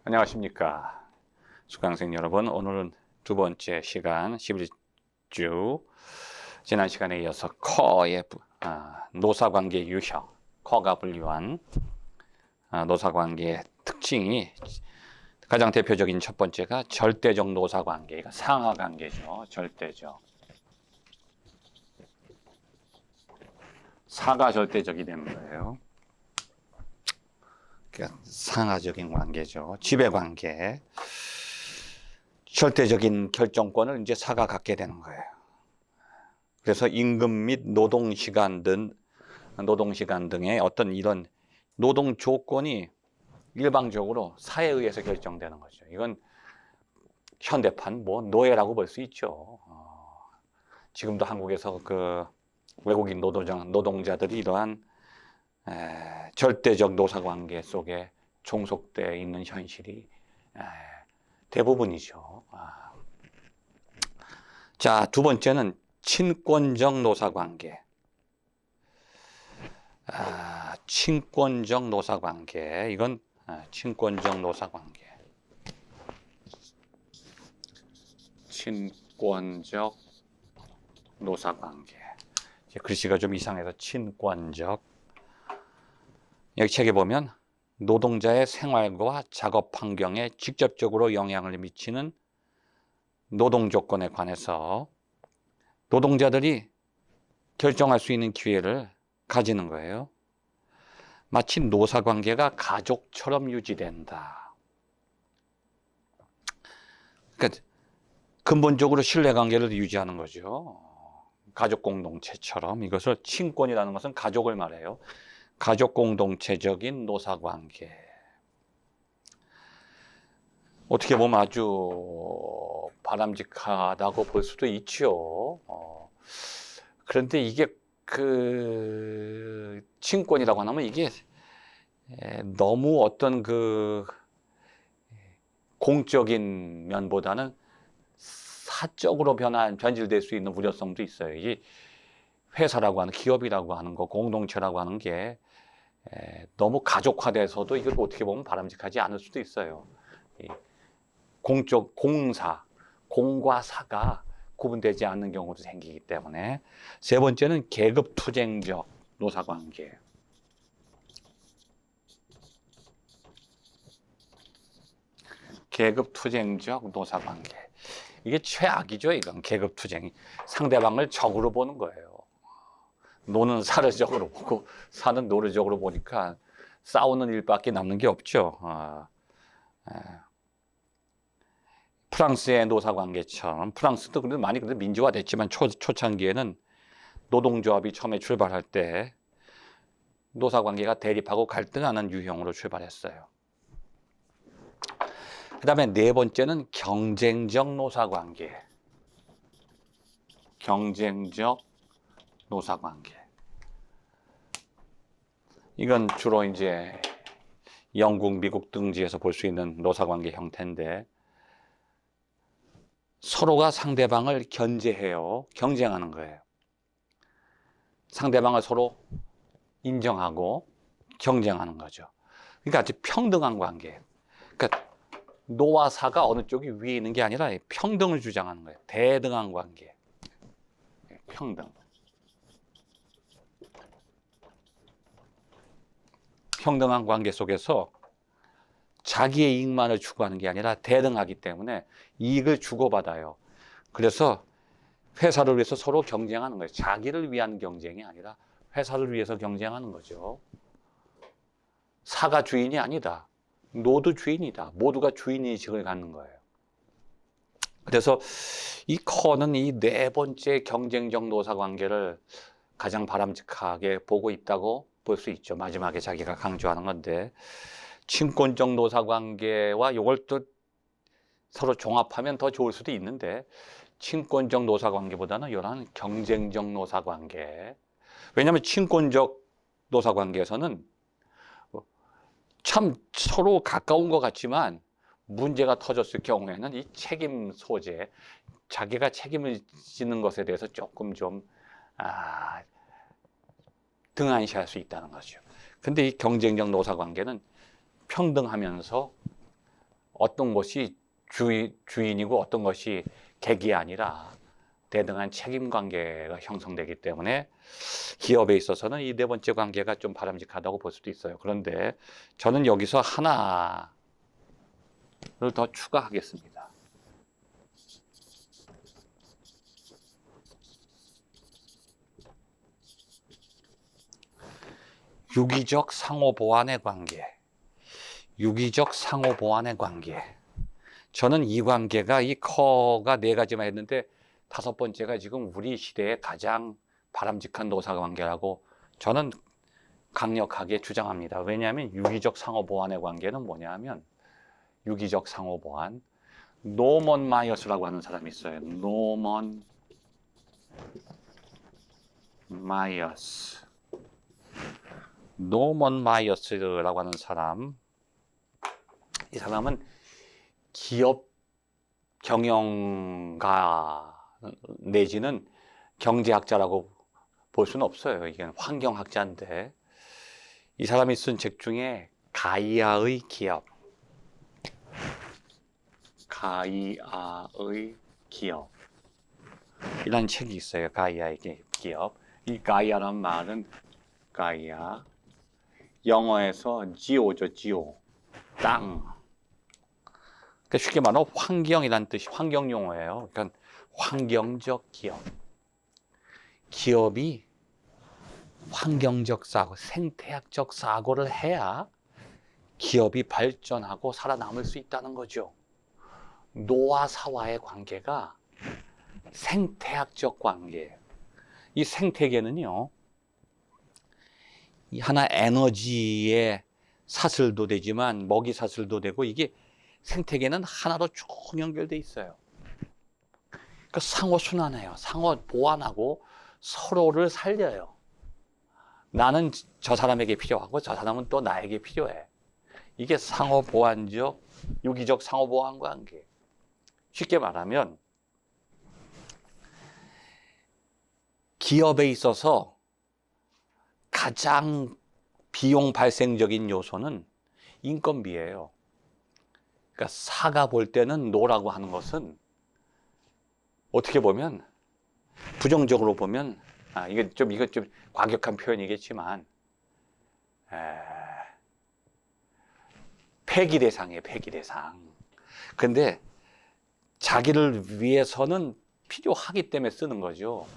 안녕하십니까. 수강생 여러분, 오늘은 두 번째 시간 11주 지난 시간에 이어서 커의 노사관계 유형, 커가 분류한 노사관계의 특징이 가장 대표적인 첫 번째가 절대적 노사관계, 상하관계죠. 절대적. 사가 절대적이 되는 거예요. 그러니까 상하적인 관계죠. 지배관계. 절대적인 결정권을 이제 사가 갖게 되는 거예요. 그래서 임금 및 노동시간 등의 어떤 이런 노동 조건이 일방적으로 사에 의해서 결정되는 거죠. 이건 현대판 노예라고 볼 수 있죠. 지금도 한국에서 그 외국인 노동자들이 이러한 절대적 노사관계 속에 종속되어 있는 현실이 대부분이죠. 자, 두 번째는 친권적 노사관계. 친권적 노사관계. 이건 친권적 노사관계. 친권적 노사관계. 글씨가 좀 이상해서 친권적. 여기 책에 보면 노동자의 생활과 작업 환경에 직접적으로 영향을 미치는 노동 조건에 관해서 노동자들이 결정할 수 있는 기회를 가지는 거예요. 마치 노사관계가 가족처럼 유지된다. 그러니까 근본적으로 신뢰관계를 유지하는 거죠. 가족 공동체처럼. 이것을 친권이라는 것은 가족을 말해요. 가족 공동체적인 노사관계. 어떻게 보면 아주 바람직하다고 볼 수도 있죠. 그런데 이게 그 친권이라고 하면 이게 너무 어떤 그 공적인 면보다는 사적으로 변질될 수 있는 우려성도 있어요. 이게 회사라고 하는, 기업이라고 하는 거, 공동체라고 하는 게 너무 가족화돼서도 이걸 어떻게 보면 바람직하지 않을 수도 있어요. 공과 사가 구분되지 않는 경우도 생기기 때문에. 세 번째는 계급투쟁적 노사관계. 계급투쟁적 노사관계. 이게 최악이죠. 이건 계급투쟁이. 상대방을 적으로 보는 거예요. 노는 사를 적으로 보고 사는 노를 적으로 보니까 싸우는 일밖에 남는 게 없죠. 프랑스의 노사관계처럼, 프랑스도 그래도 많이 민주화됐지만 초창기에는 노동조합이 처음에 출발할 때 노사관계가 대립하고 갈등하는 유형으로 출발했어요. 그 다음에 네 번째는 경쟁적 노사관계. 경쟁적 노사관계. 이건 주로 이제 영국, 미국 등지에서 볼 수 있는 노사관계 형태인데, 서로가 상대방을 견제해요. 경쟁하는 거예요. 상대방을 서로 인정하고 경쟁하는 거죠. 그러니까 아주 평등한 관계. 그러니까 노와 사가 어느 쪽이 위에 있는 게 아니라 평등을 주장하는 거예요. 대등한 관계. 평등. 평등한 관계 속에서 자기의 이익만을 추구하는 게 아니라 대등하기 때문에 이익을 주고받아요. 그래서 회사를 위해서 서로 경쟁하는 거예요. 자기를 위한 경쟁이 아니라 회사를 위해서 경쟁하는 거죠. 사가 주인이 아니다. 노도 주인이다. 모두가 주인의식을 갖는 거예요. 그래서 이 커는 이 네 번째 경쟁적 노사관계를 가장 바람직하게 보고 있다고 볼 수 있죠. 마지막에 자기가 강조하는 건데, 친권적 노사관계와 이걸 또 서로 종합하면 더 좋을 수도 있는데, 친권적 노사관계보다는 이런 경쟁적 노사관계. 왜냐하면 친권적 노사관계에서는 참 서로 가까운 것 같지만 문제가 터졌을 경우에는 이 책임 소재, 자기가 책임을 지는 것에 대해서 조금 좀 등한시할 수 있다는 거죠. 근데 이 경쟁적 노사관계는 평등하면서 어떤 것이 주인이고 어떤 것이 객이 아니라 대등한 책임 관계가 형성되기 때문에 기업에 있어서는 이 네 번째 관계가 좀 바람직하다고 볼 수도 있어요. 그런데 저는 여기서 하나를 더 추가하겠습니다. 유기적 상호보완의 관계. 유기적 상호보완의 관계. 저는 이 관계가 이 커가 네 가지만 했는데 다섯 번째가 지금 우리 시대의 가장 바람직한 노사관계라고 저는 강력하게 주장합니다. 왜냐하면 유기적 상호보완의 관계는 뭐냐면 유기적 상호보완, 노먼 마이어스라고 하는 사람이 있어요. 노먼 마이어스. 노먼 마이어스라고 하는 사람. 이 사람은 기업 경영가 내지는 경제학자라고 볼 수는 없어요. 이게 환경학자인데 이 사람이 쓴 책 중에 가이아의 기업, 가이아의 기업 이라는 책이 있어요. 가이아의 기업. 이 가이아라는 말은 가이아, 영어에서 지오죠. 지오, 땅. 그러니까 쉽게 말하면 환경이라는 뜻이 환경 용어예요. 그러니까 환경적 기업. 기업이 환경적 사고, 생태학적 사고를 해야 기업이 발전하고 살아남을 수 있다는 거죠. 노와 사와의 관계가 생태학적 관계예요. 이 생태계는요, 하나 에너지의 사슬도 되지만 먹이 사슬도 되고 이게 생태계는 하나로 쭉 연결돼 있어요. 그러니까 상호 순환해요. 상호 보완하고 서로를 살려요. 나는 저 사람에게 필요하고 저 사람은 또 나에게 필요해. 이게 상호 보완적, 유기적 상호 보완 관계. 쉽게 말하면 기업에 있어서 가장 비용 발생적인 요소는 인건비예요. 그러니까 사가 볼 때는 노라고 하는 것은 어떻게 보면 부정적으로 보면 이거 좀 과격한 표현이겠지만 폐기 대상이에요. 폐기 대상. 근데 자기를 위해서는 필요하기 때문에 쓰는 거죠.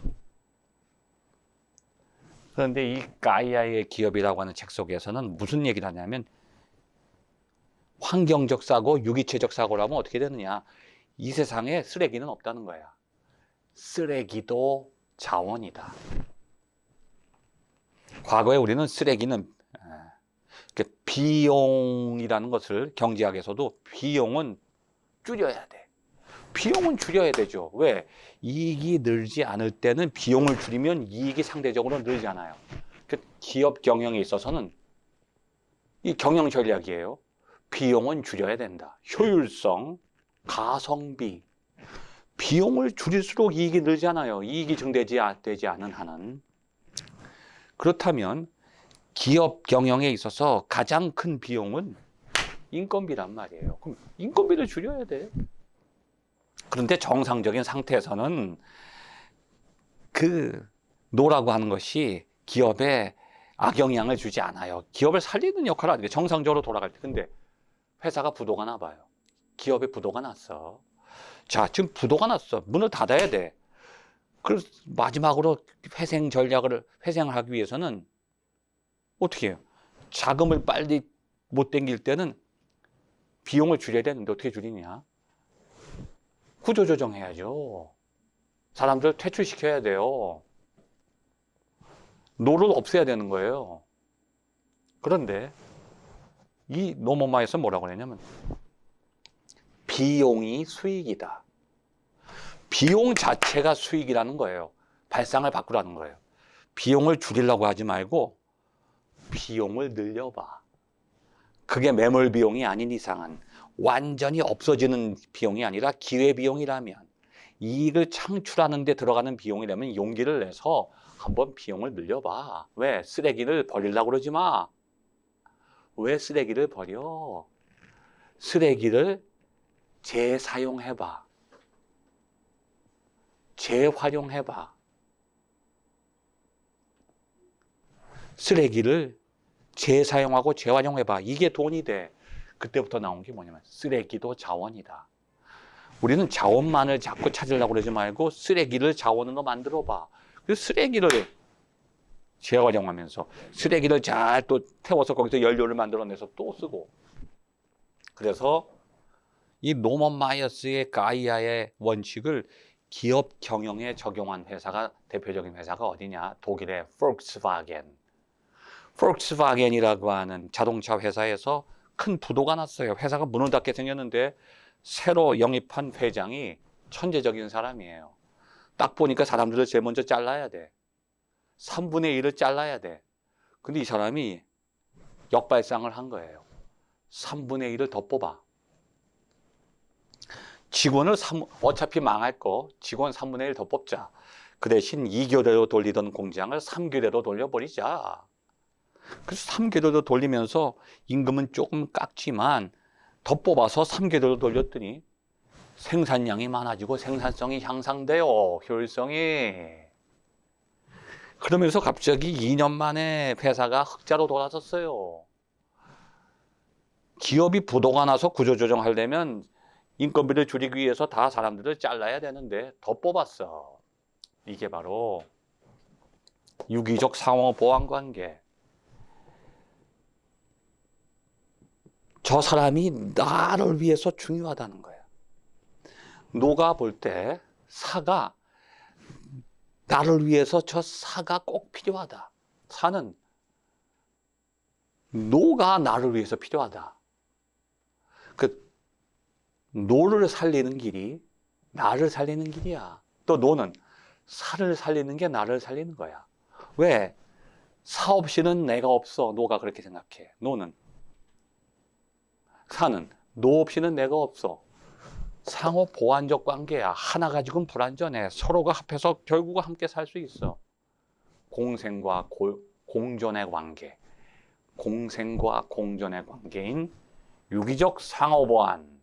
그런데 이 가이아의 기업이라고 하는 책 속에서는 무슨 얘기를 하냐면 환경적 사고, 유기체적 사고라면 어떻게 되느냐. 이 세상에 쓰레기는 없다는 거야. 쓰레기도 자원이다. 과거에 우리는 쓰레기는 비용이라는 것을 경제학에서도 비용은 줄여야 돼. 비용은 줄여야 되죠. 왜? 이익이 늘지 않을 때는 비용을 줄이면 이익이 상대적으로 늘잖아요. 기업 경영에 있어서는 이 경영 전략이에요. 비용은 줄여야 된다. 효율성, 가성비. 비용을 줄일수록 이익이 늘잖아요. 이익이 증대되지 않은 한은. 그렇다면 기업 경영에 있어서 가장 큰 비용은 인건비란 말이에요. 그럼 인건비를 줄여야 돼. 그런데 정상적인 상태에서는 그 노라고 하는 것이 기업에 악영향을 주지 않아요. 기업을 살리는 역할을 하는 게 정상적으로 돌아갈 때. 근데 회사가 부도가 나봐요. 기업에 부도가 났어. 자, 지금 부도가 났어. 문을 닫아야 돼. 그래서 마지막으로 회생을 하기 위해서는 어떻게 해요? 자금을 빨리 못 땡길 때는 비용을 줄여야 되는데 어떻게 줄이냐? 구조조정해야죠. 사람들 퇴출시켜야 돼요. 노를 없애야 되는 거예요. 그런데 이 노모마에서 뭐라고 그랬냐면 비용이 수익이다. 비용 자체가 수익이라는 거예요. 발상을 바꾸라는 거예요. 비용을 줄이려고 하지 말고 비용을 늘려봐. 그게 매몰 비용이 아닌 이상은 완전히 없어지는 비용이 아니라 기회비용이라면 이익을 창출하는 데 들어가는 비용이라면 용기를 내서 한번 비용을 늘려봐. 왜? 쓰레기를 버리려고 그러지 마. 왜 쓰레기를 버려? 쓰레기를 재사용해봐. 재활용해봐. 쓰레기를 재사용하고 재활용해봐. 이게 돈이 돼. 그때부터 나온 게 뭐냐면 쓰레기도 자원이다. 우리는 자원만을 자꾸 찾으려고 그러지 말고 쓰레기를 자원으로 만들어봐. 그래서 쓰레기를 재활용하면서 쓰레기를 잘 또 태워서 거기서 연료를 만들어내서 또 쓰고. 그래서 이 노먼 마이어스의 가이아의 원칙을 기업 경영에 적용한 회사가, 대표적인 회사가 어디냐? 독일의 폭스바겐. 폭스바겐이라고 하는 자동차 회사에서 큰 부도가 났어요. 회사가 문을 닫게 생겼는데 새로 영입한 회장이 천재적인 사람이에요. 딱 보니까 사람들을 제일 먼저 잘라야 돼. 3분의 1을 잘라야 돼. 근데 이 사람이 역발상을 한 거예요. 3분의 1을 더 뽑아. 직원을 어차피 망할 거 직원 3분의 1 더 뽑자. 그 대신 2교대로 돌리던 공장을 3교대로 돌려버리자. 그래서 3교대로 돌리면서 임금은 조금 깎지만 더 뽑아서 3교대로 돌렸더니 생산량이 많아지고 생산성이 향상돼요. 효율성이. 그러면서 갑자기 2년 만에 회사가 흑자로 돌아섰어요. 기업이 부도가 나서 구조조정하려면 인건비를 줄이기 위해서 다 사람들을 잘라야 되는데 더 뽑았어. 이게 바로 유기적 상호 보완 관계. 저 사람이 나를 위해서 중요하다는 거야. 노가 볼 때 사가 나를 위해서 저 사가 꼭 필요하다. 사는 노가 나를 위해서 필요하다. 그 노를 살리는 길이 나를 살리는 길이야. 또 노는 사를 살리는 게 나를 살리는 거야. 왜? 사 없이는 내가 없어. 노가 그렇게 생각해. 노는. 사는 노 없이는 내가 없어. 상호 보완적 관계야. 하나 가지고는 불완전해. 서로가 합해서 결국은 함께 살 수 있어. 공생과 공존의 관계. 공생과 공존의 관계인 유기적 상호 보완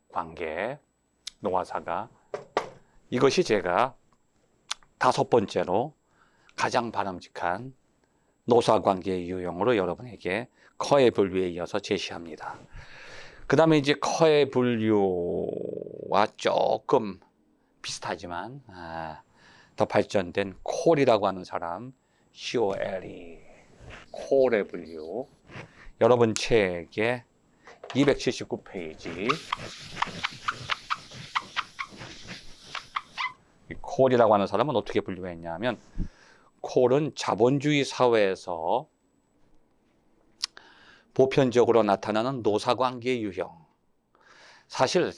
관계. 노와 사가. 이것이 제가 5번째로 가장 바람직한 노사관계의 유형으로 여러분에게 커의 분류에 이어서 제시합니다. 그 다음에 이제 커의 분류와 조금 비슷하지만 더 발전된 콜이라고 하는 사람, COL이 콜의 분류. 여러분 책의 279페이지. 이 콜이라고 하는 사람은 어떻게 분류했냐면, 콜은 자본주의 사회에서 보편적으로 나타나는 노사관계 유형. 사실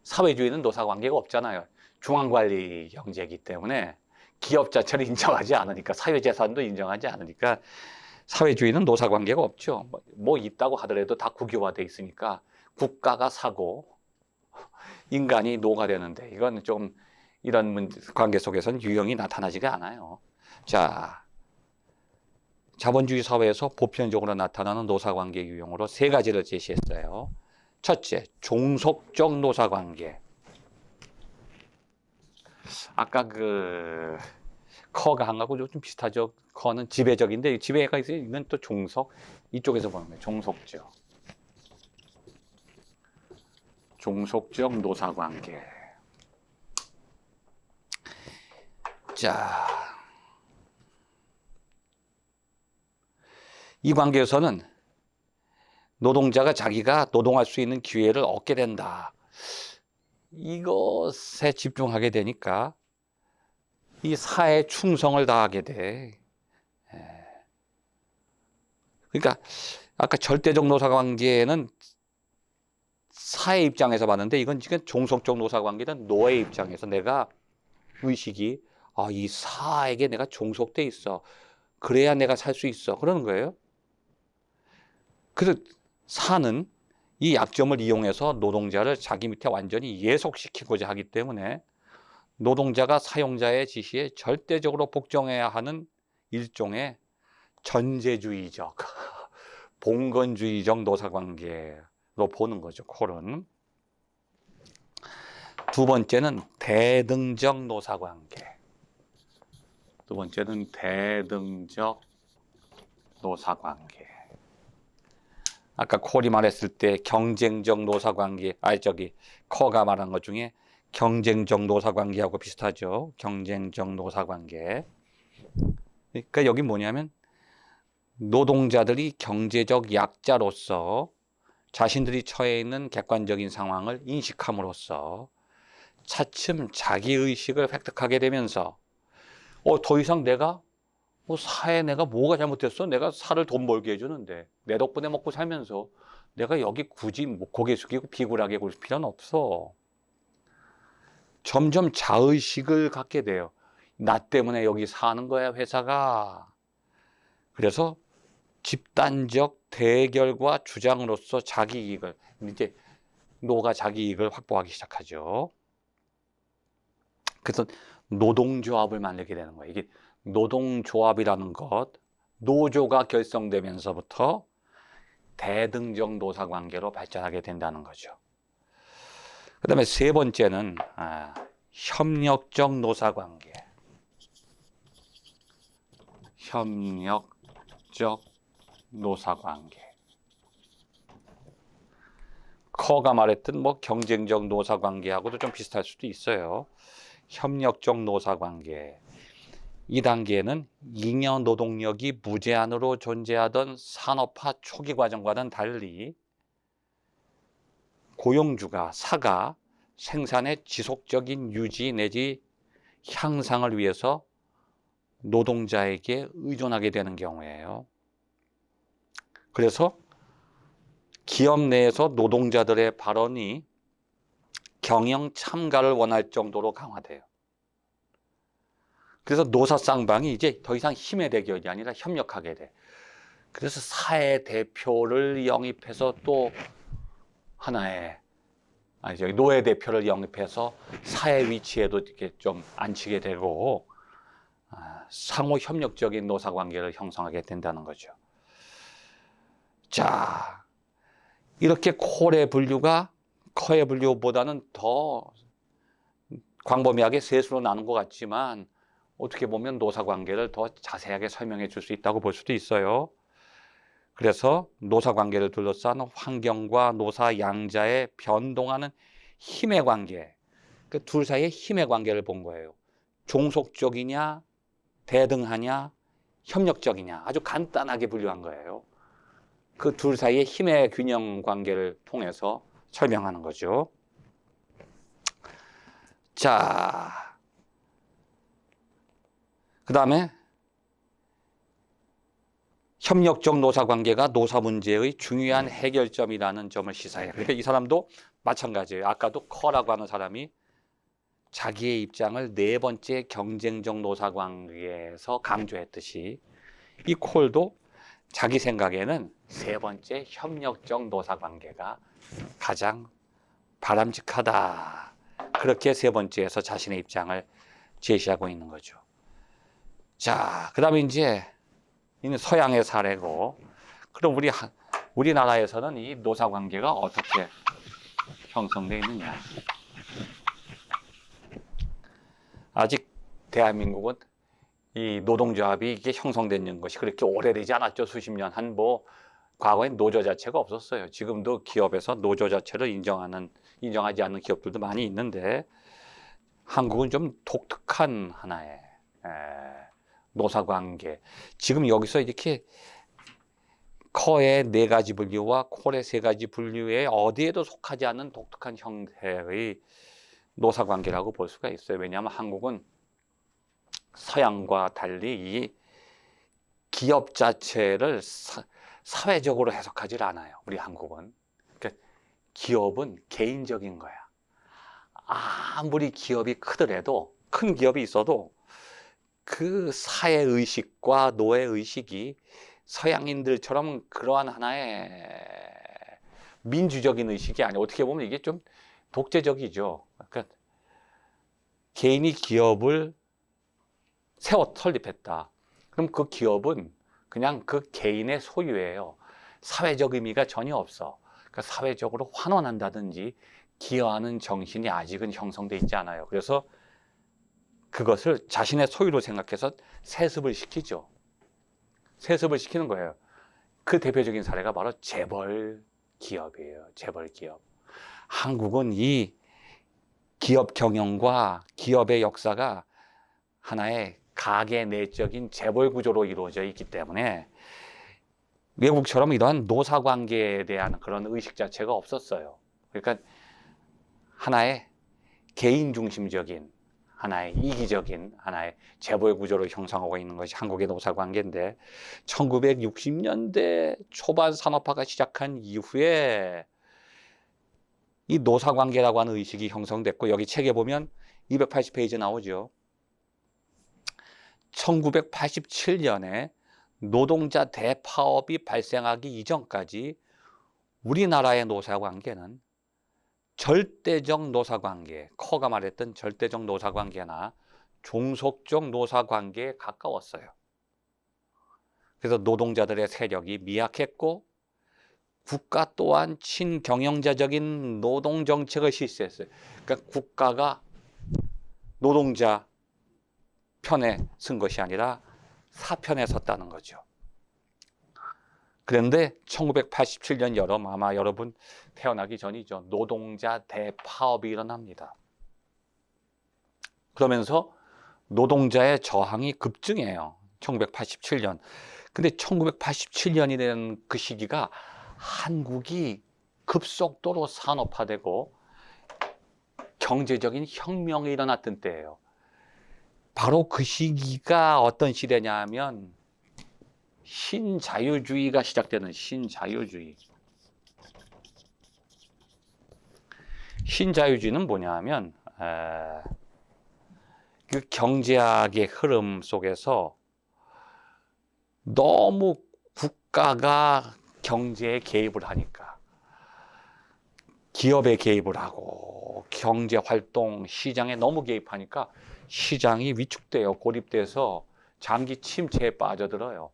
사회주의는 노사관계가 없잖아요. 중앙관리 경제이기 때문에 기업 자체를 인정하지 않으니까, 사회재산도 인정하지 않으니까 사회주의는 노사관계가 없죠. 뭐 있다고 하더라도 다 국유화돼 있으니까 국가가 사고 인간이 노가 되는데, 이건 좀 이런 관계 속에서는 유형이 나타나지가 않아요. 자, 자본주의 사회에서 보편적으로 나타나는 노사관계 유형으로 3가지를 제시했어요. 첫째, 종속적 노사관계. 아까 커가 한 거하고 좀 비슷하죠. 커는 지배적인데, 지배가 있어요. 이건 또 종속. 이쪽에서 보는 거예요. 종속적. 종속적 노사관계. 자, 이 관계에서는 노동자가 자기가 노동할 수 있는 기회를 얻게 된다. 이것에 집중하게 되니까 이 사회에 충성을 다하게 돼. 그러니까 아까 절대적 노사관계는 사회 입장에서 봤는데, 이건 지금 종속적 노사관계는 노의 입장에서 내가 의식이 이 사에게 내가 종속돼 있어. 그래야 내가 살 수 있어. 그러는 거예요. 그래서 사는 이 약점을 이용해서 노동자를 자기 밑에 완전히 예속시키고자 하기 때문에 노동자가 사용자의 지시에 절대적으로 복종해야 하는 일종의 전제주의적, 봉건주의적 노사관계로 보는 거죠, 콜은. 두 번째는 대등적 노사관계. 두 번째는 대등적 노사관계. 아까 콜이 말했을 때 경쟁적 노사관계, 커가 말한 것 중에 경쟁적 노사관계하고 비슷하죠. 경쟁적 노사관계. 그러니까 여기 뭐냐면 노동자들이 경제적 약자로서 자신들이 처해 있는 객관적인 상황을 인식함으로써 차츰 자기의식을 획득하게 되면서 더 이상 내가 사회에 내가 뭐가 잘못됐어? 내가 살을 돈 벌게 해주는데 내 덕분에 먹고 살면서 내가 여기 굳이 고개 숙이고 비굴하게 굴 필요는 없어. 점점 자의식을 갖게 돼요. 나 때문에 여기 사는 거야, 회사가. 그래서 집단적 대결과 주장으로서 자기 이익을, 이제 노가 자기 이익을 확보하기 시작하죠. 그래서 노동조합을 만들게 되는 거예요. 이게 노동조합이라는 것, 노조가 결성되면서부터 대등적 노사관계로 발전하게 된다는 거죠. 그 다음에 세 번째는 협력적 노사관계. 협력적 노사관계. 커가 말했던 경쟁적 노사관계하고도 좀 비슷할 수도 있어요. 협력적 노사관계. 이 단계에는 잉여 노동력이 무제한으로 존재하던 산업화 초기 과정과는 달리 고용주가, 사가 생산의 지속적인 유지 내지 향상을 위해서 노동자에게 의존하게 되는 경우예요. 그래서 기업 내에서 노동자들의 발언이 경영 참가를 원할 정도로 강화돼요. 그래서 노사 쌍방이 이제 더 이상 힘의 대결이 아니라 협력하게 돼. 그래서 사회 대표를 영입해서 또 하나의 노예 대표를 영입해서 사회 위치에도 이렇게 좀 앉히게 되고 상호 협력적인 노사 관계를 형성하게 된다는 거죠. 자, 이렇게 콜의 분류가 커의 분류보다는 더 광범위하게 셋으로 나눈 것 같지만 어떻게 보면 노사 관계를 더 자세하게 설명해 줄 수 있다고 볼 수도 있어요. 그래서 노사 관계를 둘러싼 환경과 노사 양자의 변동하는 힘의 관계, 그 둘 사이의 힘의 관계를 본 거예요. 종속적이냐, 대등하냐, 협력적이냐, 아주 간단하게 분류한 거예요. 그 둘 사이의 힘의 균형 관계를 통해서 설명하는 거죠. 자, 그 다음에 협력적 노사 관계가 노사 문제의 중요한 해결점이라는 점을 시사해요. 그러니까 이 사람도 마찬가지예요. 아까도 커라고 하는 사람이 자기의 입장을 네 번째 경쟁적 노사 관계에서 강조했듯이 이 콜도 자기 생각에는 세 번째 협력적 노사 관계가 가장 바람직하다. 그렇게 세 번째에서 자신의 입장을 제시하고 있는 거죠. 자, 그 다음에 이제 이는 서양의 사례고, 그럼 우리나라에서는 이 노사 관계가 어떻게 형성되어 있느냐? 아직 대한민국은 이 노동조합이 이게 형성된 것이 그렇게 오래되지 않았죠. 수십 년. 과거엔 노조 자체가 없었어요. 지금도 기업에서 노조 자체를 인정하지 않는 기업들도 많이 있는데, 한국은 좀 독특한 하나의 노사관계. 지금 여기서 이렇게 커의 네 가지 분류와 콜의 세 가지 분류에 어디에도 속하지 않는 독특한 형태의 노사관계라고 볼 수가 있어요. 왜냐하면 한국은 서양과 달리 이 기업 자체를 사회적으로 해석하지 않아요. 우리 한국은. 그러니까 기업은 개인적인 거야. 아무리 기업이 크더라도, 큰 기업이 있어도 그 사회의식과 노예의식이 서양인들처럼 그러한 하나의 민주적인 의식이 아니에요. 어떻게 보면 이게 좀 독재적이죠. 그러니까 개인이 기업을 설립했다. 그럼 그 기업은 그냥 그 개인의 소유예요. 사회적 의미가 전혀 없어. 그러니까 사회적으로 환원한다든지 기여하는 정신이 아직은 형성돼 있지 않아요. 그래서 그것을 자신의 소유로 생각해서 세습을 시키죠. 세습을 시키는 거예요. 그 대표적인 사례가 바로 재벌 기업이에요. 재벌 기업. 한국은 이 기업 경영과 기업의 역사가 하나의 가계 내적인 재벌 구조로 이루어져 있기 때문에 외국처럼 이러한 노사관계에 대한 그런 의식 자체가 없었어요. 그러니까 하나의 개인 중심적인, 하나의 이기적인, 하나의 재벌 구조를 형성하고 있는 것이 한국의 노사관계인데 1960년대 초반 산업화가 시작한 이후에 이 노사관계라고 하는 의식이 형성됐고, 여기 책에 보면 280페이지 나오죠. 1987년에 노동자 대파업이 발생하기 이전까지 우리나라의 노사관계는 절대적 노사관계, 커가 말했던 절대적 노사관계나 종속적 노사관계에 가까웠어요. 그래서 노동자들의 세력이 미약했고 국가 또한 친경영자적인 노동정책을 실시했어요. 그러니까 국가가 노동자 편에 쓴 것이 아니라 사편에 섰다는 거죠. 그런데 1987년 여름, 아마 여러분 태어나기 전이죠. 노동자 대파업이 일어납니다. 그러면서 노동자의 저항이 급증해요. 1987년. 근데 1987년이 된 그 시기가 한국이 급속도로 산업화되고 경제적인 혁명이 일어났던 때예요. 바로 그 시기가 어떤 시대냐 하면 신자유주의가 시작되는 신자유주의. 신자유주의는 뭐냐 하면 그 경제학의 흐름 속에서 너무 국가가 경제에 개입을 하니까 기업에 개입을 하고 경제활동, 시장에 너무 개입하니까 시장이 위축돼요. 고립돼서 장기 침체에 빠져들어요.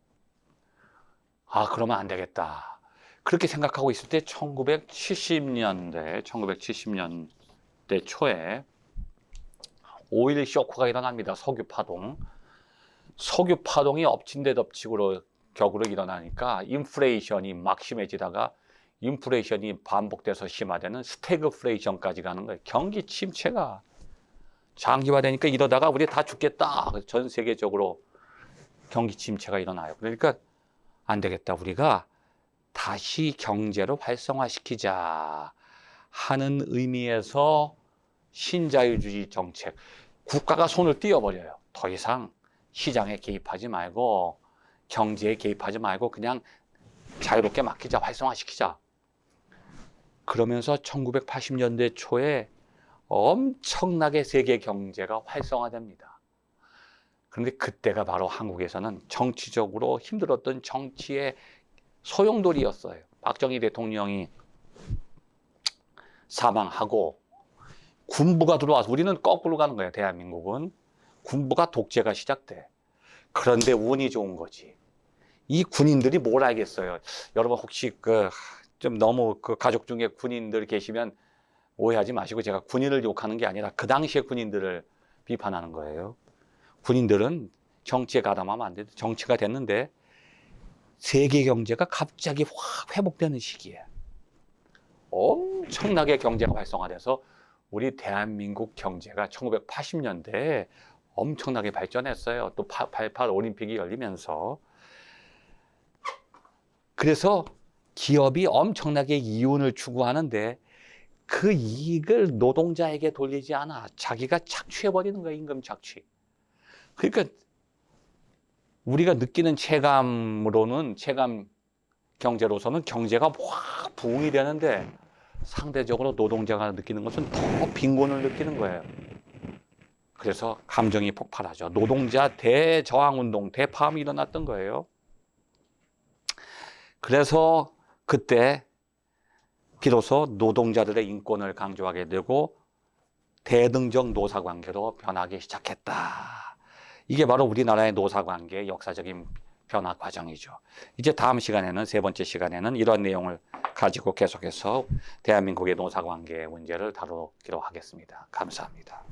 아, 그러면 안 되겠다. 그렇게 생각하고 있을 때 1970년대 초에 오일 쇼크가 일어납니다. 석유 파동. 석유 파동이 엎친 데 덮치고 격으로 일어나니까 인플레이션이 막 심해지다가 인플레이션이 반복돼서 심화되는 스태그플레이션까지 가는 거예요. 경기 침체가 장기화되니까 이러다가 우리 다 죽겠다. 전 세계적으로 경기 침체가 일어나요. 그러니까 안 되겠다. 우리가 다시 경제를 활성화시키자 하는 의미에서 신자유주의 정책, 국가가 손을 띄워버려요. 더 이상 시장에 개입하지 말고 경제에 개입하지 말고 그냥 자유롭게 맡기자, 활성화시키자. 그러면서 1980년대 초에 엄청나게 세계 경제가 활성화됩니다. 그런데 그때가 바로 한국에서는 정치적으로 힘들었던 정치의 소용돌이였어요. 박정희 대통령이 사망하고 군부가 들어와서, 우리는 거꾸로 가는 거예요. 대한민국은 군부가 독재가 시작돼. 그런데 운이 좋은 거지. 이 군인들이 뭘 알겠어요. 여러분 혹시 좀 너무 가족 중에 군인들 계시면 오해하지 마시고, 제가 군인을 욕하는 게 아니라 그 당시의 군인들을 비판하는 거예요. 군인들은 정치에 가담하면 안 돼. 정치가 됐는데 세계 경제가 갑자기 확 회복되는 시기에 엄청나게 경제가 활성화돼서 우리 대한민국 경제가 1980년대에 엄청나게 발전했어요. 또 88 올림픽이 열리면서. 그래서 기업이 엄청나게 이윤을 추구하는데 그 이익을 노동자에게 돌리지 않아. 자기가 착취해버리는 거야, 임금 착취. 그러니까 우리가 느끼는 체감 경제로서는 경제가 확 부흥이 되는데 상대적으로 노동자가 느끼는 것은 더 빈곤을 느끼는 거예요. 그래서 감정이 폭발하죠. 노동자 대저항운동, 대파업이 일어났던 거예요. 그래서 그때 비로소 노동자들의 인권을 강조하게 되고 대등적 노사관계로 변하기 시작했다. 이게 바로 우리나라의 노사관계의 역사적인 변화 과정이죠. 이제 다음 시간에는, 세 번째 시간에는 이런 내용을 가지고 계속해서 대한민국의 노사관계 문제를 다루기로 하겠습니다. 감사합니다.